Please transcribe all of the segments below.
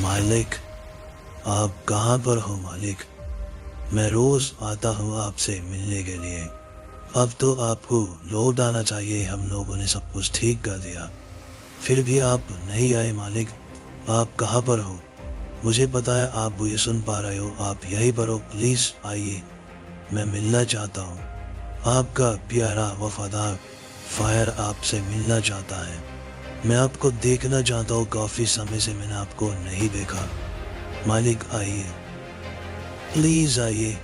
मालिक, आप कहाँ पर हो मालिक? मैं रोज आता हूँ आपसे मिलने के लिए। अब तो आपको लौट आना चाहिए, हम लोगों ने सब कुछ ठीक कर दिया। फिर भी आप नहीं आए मालिक। आप कहाँ पर हो? मुझे पता है आप मुझे सुन पा रहे हो, आप यहीं पर हो, प्लीज आइए। मैं मिलना चाहता हूँ। आपका प्यारा वफादार फायर आपसे मिलना चाहता है। मैं आपको देखना चाहता हूँ, काफी समय से मैंने आपको नहीं देखा। मालिक आइए, प्लीज आइए।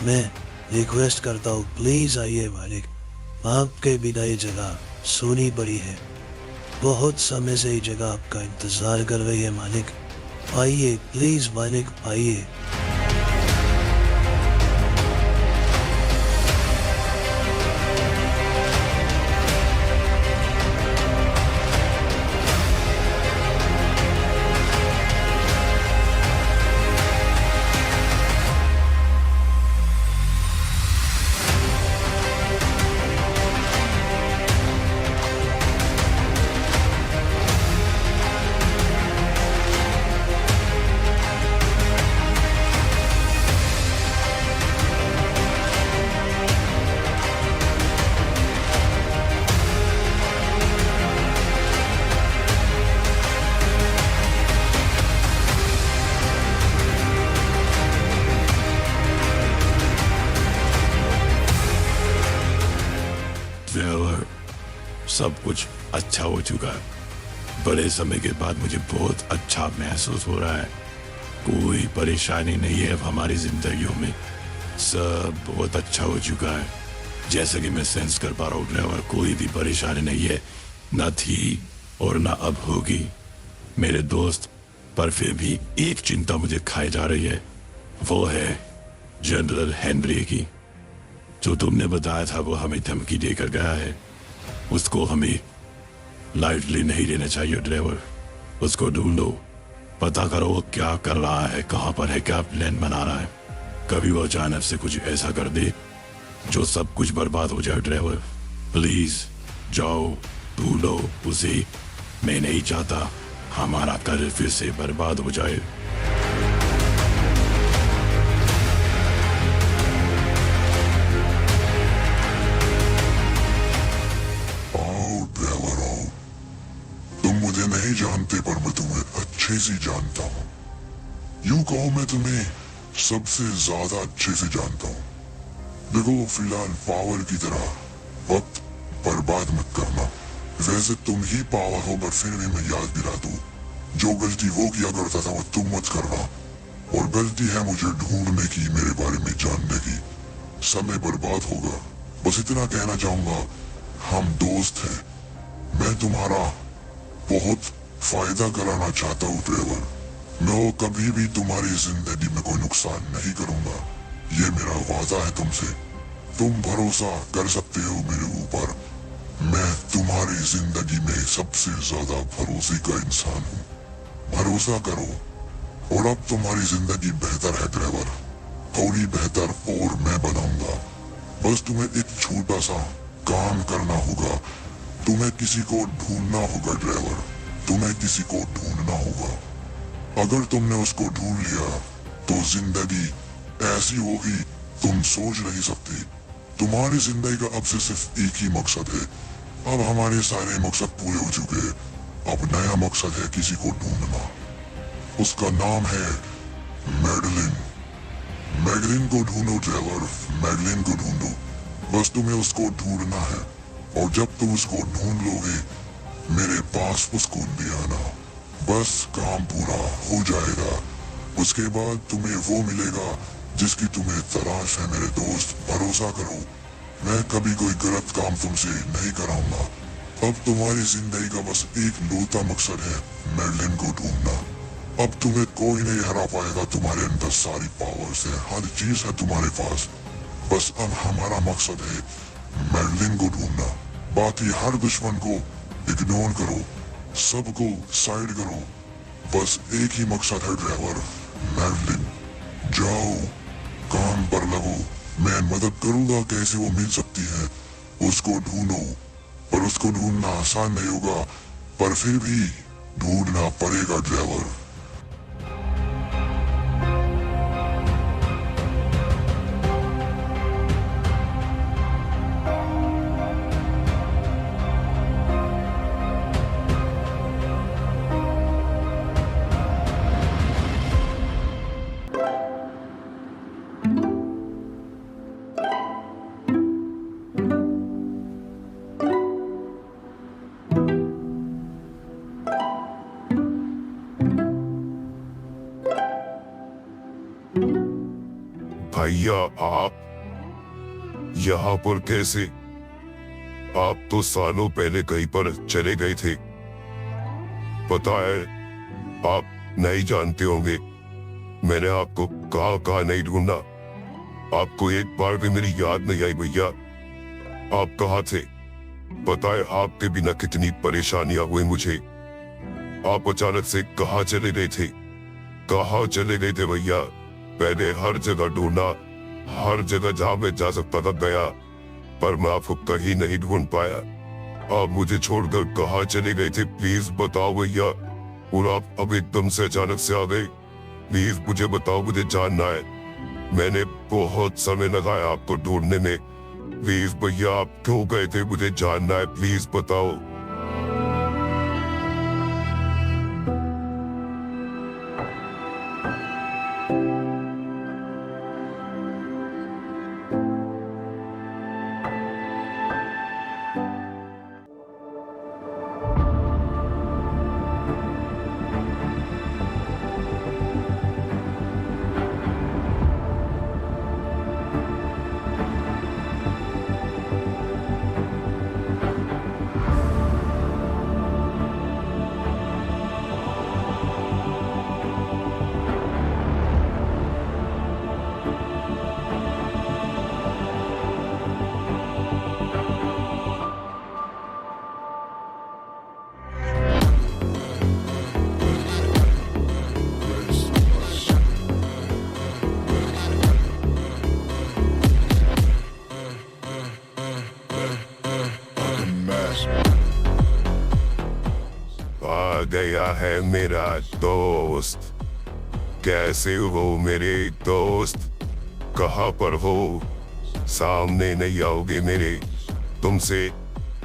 मैं रिक्वेस्ट करता हूँ, प्लीज आइए मालिक। आपके बिना ये जगह सूनी पड़ी है। बहुत समय से ये जगह आपका इंतजार कर रही है मालिक। आइए प्लीज मालिक, आइए। ड्राइवर, सब कुछ अच्छा हो चुका है। बड़े समय के बाद मुझे बहुत अच्छा महसूस हो रहा है। कोई परेशानी नहीं है अब हमारी जिंदगियों में। सब बहुत अच्छा हो चुका है। जैसा कि मैं सेंस कर पा रहा हूँ ड्राइवर, कोई भी परेशानी नहीं है, न थी और न अब होगी मेरे दोस्त। पर फिर भी एक चिंता मुझे खाई जा रही है, वो है जनरल हेनरी की। जो तुमने बताया था वो हमें धमकी देकर गया है। उसको हमें लाइटली नहीं लेना चाहिए ड्राइवर। उसको ढूंढो, पता करो वो क्या कर रहा है, कहां पर है, क्या प्लान बना रहा है। कभी वो अचानक से कुछ ऐसा कर दे जो सब कुछ बर्बाद हो जाए ड्राइवर। प्लीज जाओ, ढूंढो उसे। मैं नहीं चाहता हमारा करियर फिर से बर्बाद हो जाए। मुझे नहीं जानते पर मैं तुम्हें अच्छे से जानता हूँ। यूं कहो मैं तुम्हें सबसे ज्यादा अच्छे से जानता हूँ। देखो फिलहाल पावर की तरह वक्त बर्बाद मत करना। वैसे तुम ही पावर हो, पर फिर भी मैं याद दिला दूं, जो गलती वो किया करता था वो तुम मत करना। और गलती है मुझे ढूंढने की, मेरे बारे में जानने की। समय बर्बाद होगा। बस इतना कहना चाहूंगा, हम दोस्त हैं। मैं तुम्हारा बहुत फायदा कराना चाहता हूँ ड्राइवर। मैं कभी भी तुम्हारी जिंदगी में कोई नुकसान नहीं करूंगा, ये मेरा वादा है तुमसे। तुम भरोसा कर सकते हो मेरे ऊपर। मैं तुम्हारी जिंदगी में सबसे ज्यादा भरोसे का इंसान हूँ। भरोसा करो। और अब तुम्हारी जिंदगी बेहतर है ड्राइवर, थोड़ी बेहतर और मैं बनाऊंगा। बस तुम्हें एक छोटा सा काम करना होगा। तुम्हें किसी को ढूंढना होगा ड्राइवर, तुम्हें किसी को ढूंढना होगा। अगर तुमने उसको ढूंढ लिया तो जिंदगी ऐसी होगी तुम सोच नहीं सकते। तुम्हारी जिंदगी का अब से सिर्फ एक ही मकसद है। अब हमारे सारे मकसद पूरे हो चुके हैं। अब नया मकसद है किसी को ढूंढना। उसका नाम है मैडलिन। मैगलिन को ढूंढो ड्राइवर, मैगलिन को ढूंढो। बस तुम्हें उसको ढूंढना है। और जब तुम उसको ढूंढ लोगे मेरे पास उसको ले आना। बस काम पूरा हो जाएगा। उसके बाद तुम्हें वो मिलेगा जिसकी तुम्हें तलाश है मेरे दोस्त। भरोसा करो, मैं कभी कोई गलत काम तुमसे नहीं कराऊंगा। अब तुम्हारी जिंदगी का बस एक लौता मकसद है मैडलिन को ढूंढना। अब तुम्हें कोई नहीं हरा पाएगा। तुम्हारे अंदर सारी पावर्स है, हर चीज है तुम्हारे पास। बस अब हमारा मकसद है मैडलिन को ढूंढना। बाकी हर दुश्मन को इग्नोर करो, सबको साइड करो। बस एक ही मकसद है ड्राइवर, मैडलिन। जाओ, काम पर लगो। मैं मदद करूंगा कैसे वो मिल सकती है। उसको ढूंढो। पर उसको ढूंढना आसान नहीं होगा, पर फिर भी ढूंढना पड़ेगा ड्राइवर। भैया आप यहाँ पर कैसे? आप तो सालों पहले कहीं पर चले गए थे। पता है, आप नहीं जानते होंगे मैंने आपको कहाँ कहाँ नहीं ढूंढा। आपको एक बार भी मेरी याद नहीं आई भैया। आप कहाँ थे? पता है आपके बिना कितनी परेशानियां हुई मुझे। आप अचानक से कहाँ चले गए थे? कहाँ चले गए थे भैया? मैंने हर जगह ढूंढा, हर जगह जहाँ मैं जा सकता था गया, पर मैं आपको कहीं नहीं ढूंढ पाया। आप मुझे छोड़कर कहाँ चले गए थे? प्लीज बताओ भैया। और आप अब एकदम से अचानक से आ गए। प्लीज मुझे बताओ, मुझे जानना है। मैंने बहुत समय लगाया आपको ढूंढने में। प्लीज भैया आप क्यों गए थे? मुझे जानना है, प्लीज बताओ। आ गया है मेरा दोस्त। कैसे हो मेरे दोस्त? कहाँ पर हो? सामने नहीं आओगे मेरे? तुमसे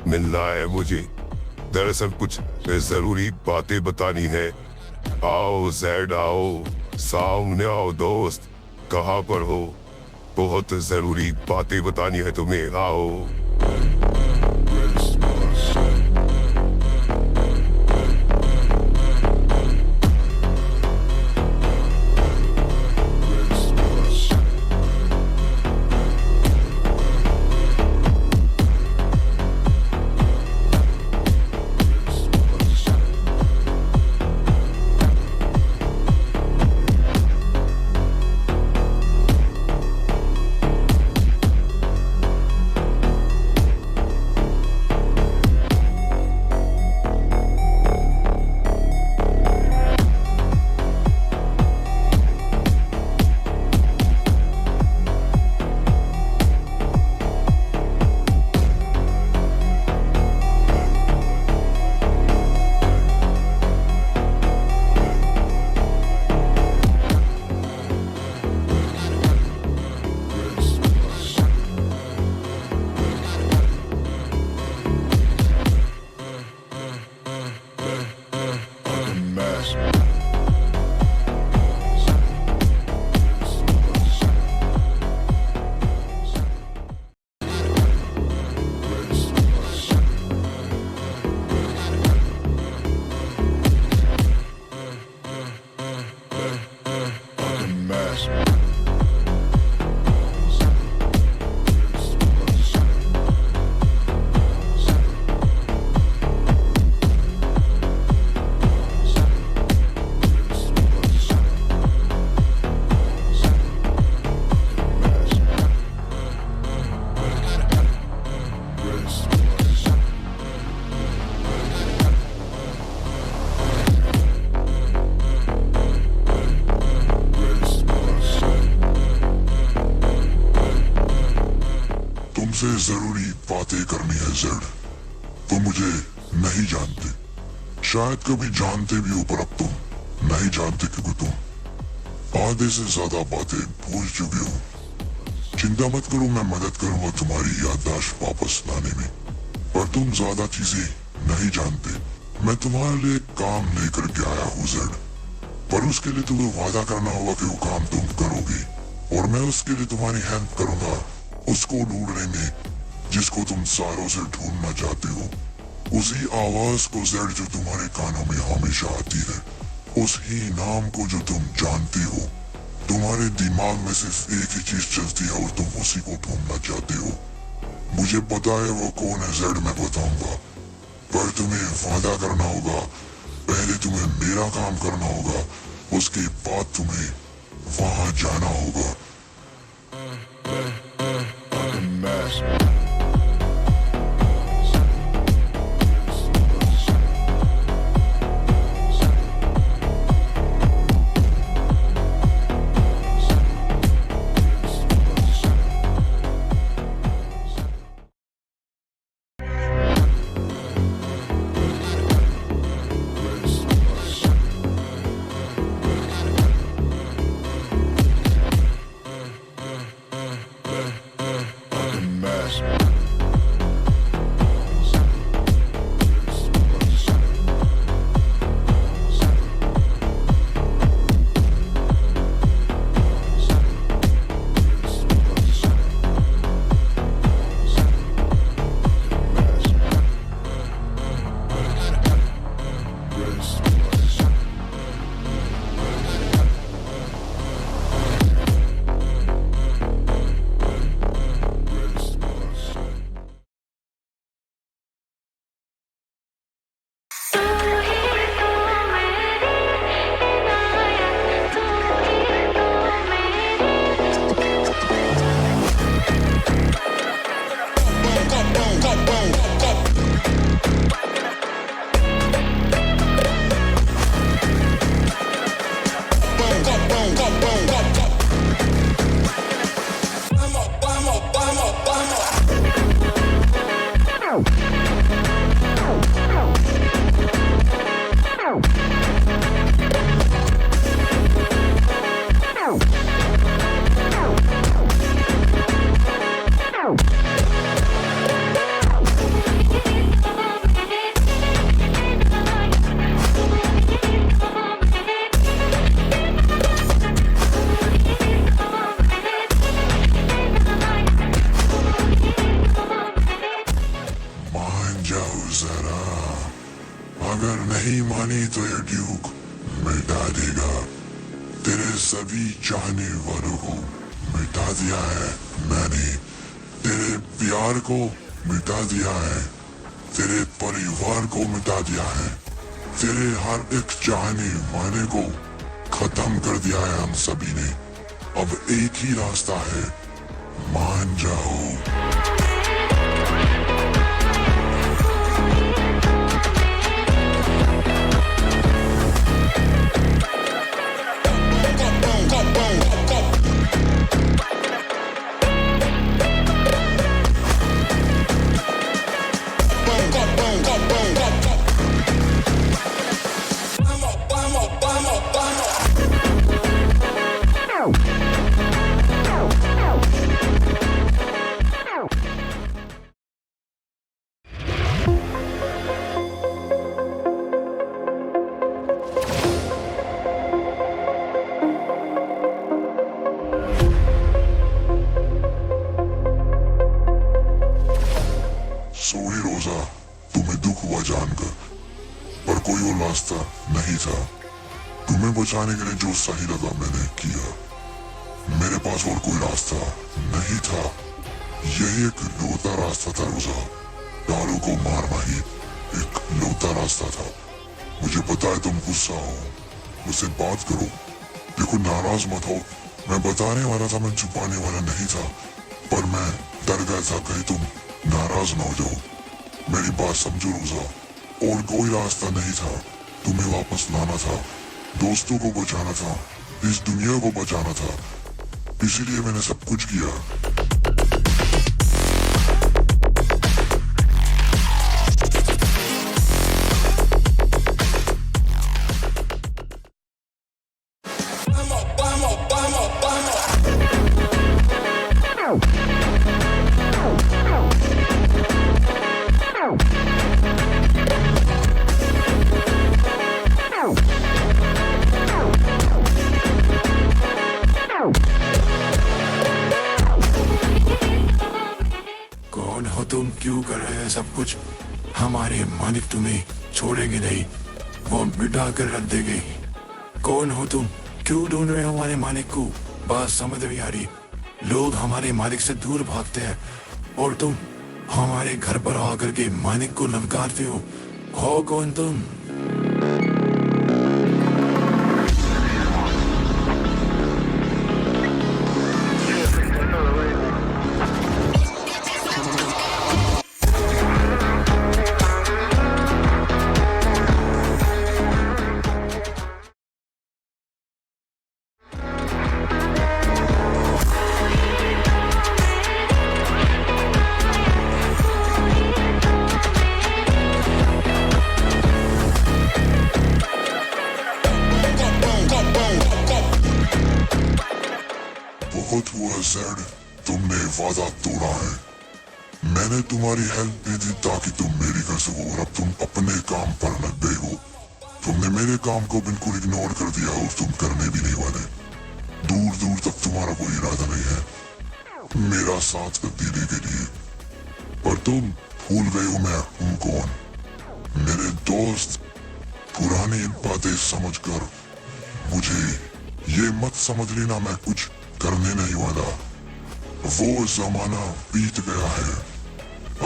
मिलना है मुझे। दरअसल कुछ जरूरी बातें बतानी है। आओ जैड, आओ सामने आओ दोस्त। कहाँ पर हो? बहुत जरूरी बातें बतानी है तुम्हें। आओ। तुमसे जरूरी बातें करनी है जेड। तुम मुझे नहीं जानते, शायद कभी जानते भी हो, पर अब तुम नहीं जानते क्योंकि तुम आधे से ज्यादा बातें भूल चुके हो। चिंता मत करो, मैं मदद करूंगा तुम्हारी याददाश्त वापस लाने में, पर तुम ज्यादा चीजें नहीं जानते। मैं तुम्हारे लिए काम लेकर के आया हूँ जेड, पर उसके लिए तुम्हें वादा करना होगा कि वो काम तुम करोगे, और मैं उसके लिए तुम्हारी हेल्प करूंगा उसको ढूंढने में जिसको तुम सालों से ढूंढना चाहते हो। उसी आवाज को जेड जो तुम्हारे कानों में हमेशा आती है, उस ही नाम को जो तुम जानते हो, तुम्हारे दिमाग में सिर्फ एक ही चीज चलती है और तुम उसी को ढूंढना चाहते हो। मुझे पता है वो कौन है, जेड मैं बताऊंगा, पर तुम्हें वादा करना होगा। पहले तुम्हें मेरा काम करना होगा, उसके बाद तुम्हें वहां जाना होगा। अगर नहीं मानी तो ये ड्यूक मिटा देगा। तेरे सभी चाहने वालों को मिटा दिया है मैंने, तेरे प्यार को मिटा दिया है, तेरे परिवार को मिटा दिया है, तेरे हर एक चाहने वाले को खत्म कर दिया है हम सभी ने। अब एक ही रास्ता है, मान जाओ। सॉरी रोजा, तुम्हें दुख हुआ जानकर, पर कोई और रास्ता नहीं था। तुम्हें बचाने के लिए जो सही लगा मैंने किया। मेरे पास और कोई रास्ता नहीं था। यही एक लौता रास्ता था रोजा। दारू को मारना ही एक लौता रास्ता था। मुझे पता है तुम गुस्सा हो, मुझसे बात करो। देखो नाराज मत हो, मैं बताने वाला था, मैं छुपाने वाला नहीं था, पर मैं डर गया था कहीं तुम नाराज ना हो जाओ। मेरी बात समझो रोजा, और कोई रास्ता नहीं था। तुम्हें वापस लाना था, दोस्तों को बचाना था, इस दुनिया को बचाना था, इसीलिए मैंने सब कुछ किया। कौन हो तुम, क्यों कर रहे हैं सब कुछ? हमारे मालिक तुम्हें छोड़ेंगे नहीं, वो मिटा कर रख देंगे। कौन हो तुम, क्यों ढूंढ रहे हो हमारे मालिक को? बात समझ में आ रही। लोग हमारे मालिक से दूर भागते हैं और तुम हमारे घर पर आकर के मालिक को ललकारते हो कौन तुम? बहुत हुआ ज़ैड, तुमने वादा तोड़ा है। मैंने तुम्हारी हेल्प भी दी ताकि तुम मेरी कर सको और अब तुम अपने काम पर लग गए हो। तुमने मेरे काम को बिल्कुल इग्नोर कर दिया और तुम करने भी नहीं वाले। दूर दूर तक तुम्हारा कोई इरादा नहीं है मेरा साथ देने के लिए। पर तुम भूल गए हो मैं हूँ कौन। मेरे दोस्त, पुरानी बातें समझकर मुझे ये मत समझ लेना मैं कुछ करने नहीं वाला। वो जमाना बीत गया है।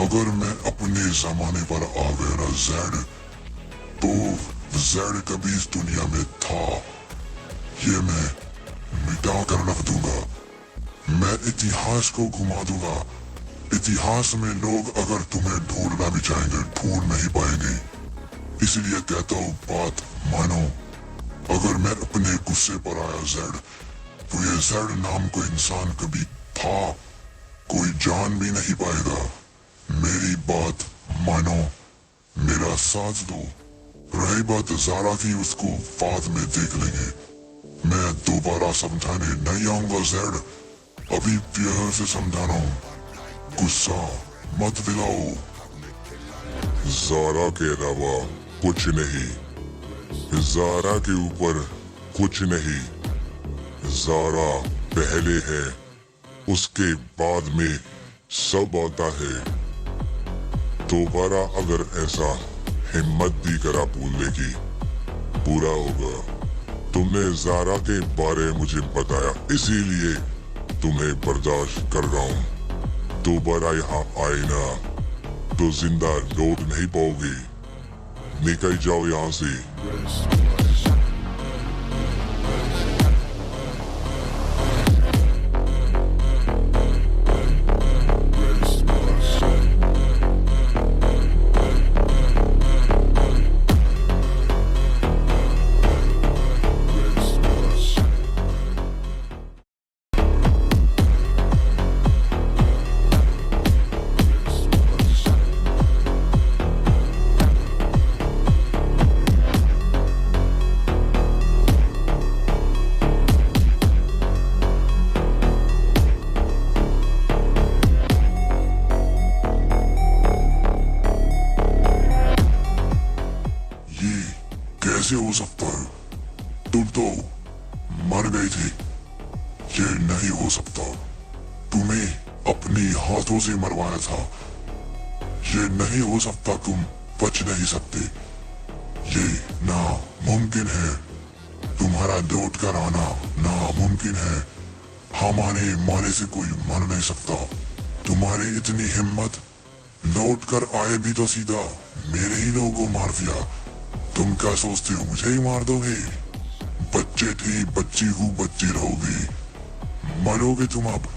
अगर मैं अपने जमाने पर आ गया ना ज़ैड, तो ज़ैड कभी इस दुनिया में था, ये मैं मिटा कर रख दूंगा। मैं इतिहास को घुमा दूंगा। इतिहास में लोग अगर तुम्हें ढूंढना भी चाहेंगे ढूंढ नहीं पाएंगे। इसलिए कहता हूँ बात मानो। अगर मैं अपने गुस्से पर आया ज़ैड, तो ये ज़ैड नाम को इंसान कभी था कोई जान भी नहीं पाएगा। मेरी बात मानो, मेरा साथ दो। रही बात ज़ारा की, उसको बाद में देख लेंगे। मैं दोबारा समझाने नहीं आऊंगा ज़ैड, अभी प्यार से समझा रहा हूँ। गुस्सा मत दिलाओ। ज़ारा के अलावा कुछ नहीं, ज़ारा के ऊपर कुछ नहीं। ज़ारा पहले है, उसके बाद में सब आता है। दोबारा अगर ऐसा हिम्मत भी करा बोलने की, बुरा होगा। तुमने ज़ारा के बारे में मुझे बताया, इसीलिए तुम्हें बर्दाश्त कर रहा हूँ। दोबारा यहाँ आए ना तो जिंदा लौट नहीं पाओगे। निकल जाओ यहाँ से। कैसे हो सकता है? तुम तो मर गए थे। ये नहीं हो सकता। तुम्हें अपने हाथों से मरवाया था। ये नहीं हो सकता। तुम बच नहीं सकते। ये नामुमकिन है। तुम्हारा लौट कर आना नामुमकिन है। हमारे मारे से कोई मर नहीं सकता। तुम्हारी इतनी हिम्मत, लौट कर आए भी तो सीधा मेरे ही लोगों को मार दिया। तुम क्या सोचते हो मुझे ही मार दोगे? बच्चे थे, बच्ची हूँ, बच्ची रहोगे। मरोगे तुम अब।